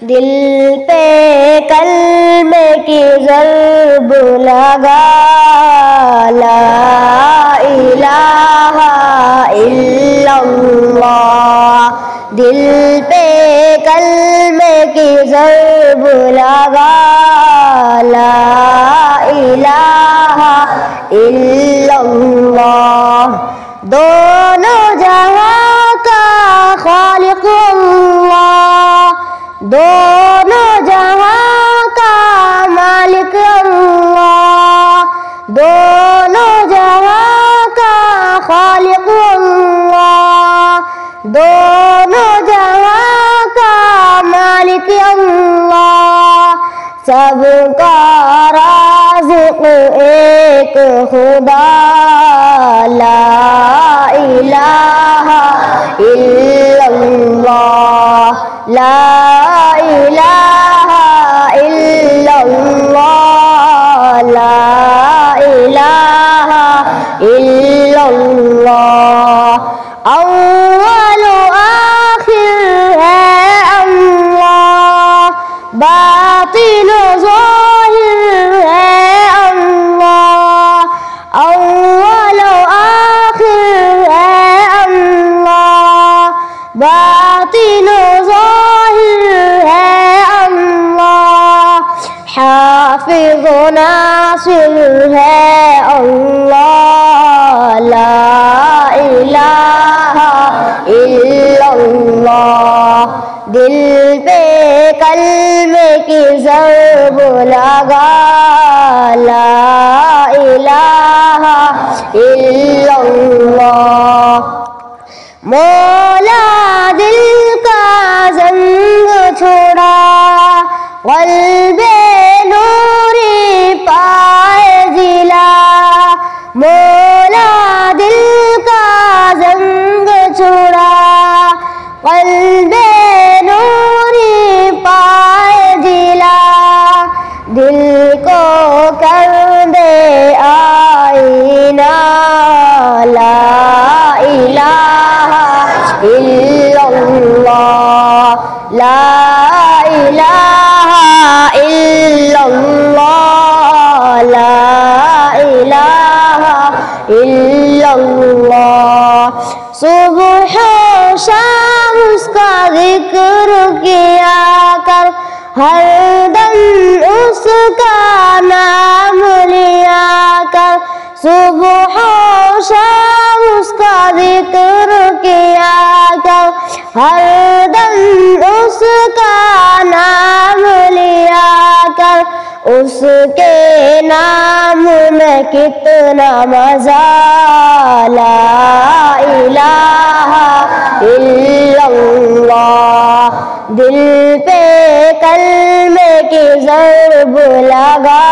دل پہ کلمے کی ضرب لگا، لا الہ الا اللہ، دل پہ کلمے کی ضرب لگا، لا الہ الا اللہ، دونوں جہاں کا خالق اللہ، دونوں جہاں کا مالک اللہ، دونوں جہاں کا خالق اللہ، دونوں جہاں کا مالک اللہ، سب کا رازق ایک خدا، لا الہ الا اللہ، لا الہ الا اللہ، لا الہ الا اللہ، اول و آخر ہے اللہ، باطن و ظاہر ہے اللہ، اول و آخر ہے اللہ، باطن و ظاہر ہے اللہ، حافظ و ناصر ہے اللہ، لا الہ الا اللہ، دل پہ کلمے کی ضرب لگا، لا الہ الا اللہ، مولا دل کا زنگ چھوڑا، قلب نوری پائے جلا، مولا دل کا زنگ چھوڑا، قلب نوری پائے جلا، دل کو کر دے آئینہ، لا الہ الا اللہ، لا الہ الا اللہ، لا الہ الا اللہ، صبح و شام اس کا ذکر کیا کر، ہر دم اس کا نام لیا کر، صبح و شام اس کا ذکر کیا کر، ہر دم اس کا نام لیا کر، اس کے نام میں کتنا مزہ، لا الہ الا اللہ، دل پہ کلمے کی ضرب لگا،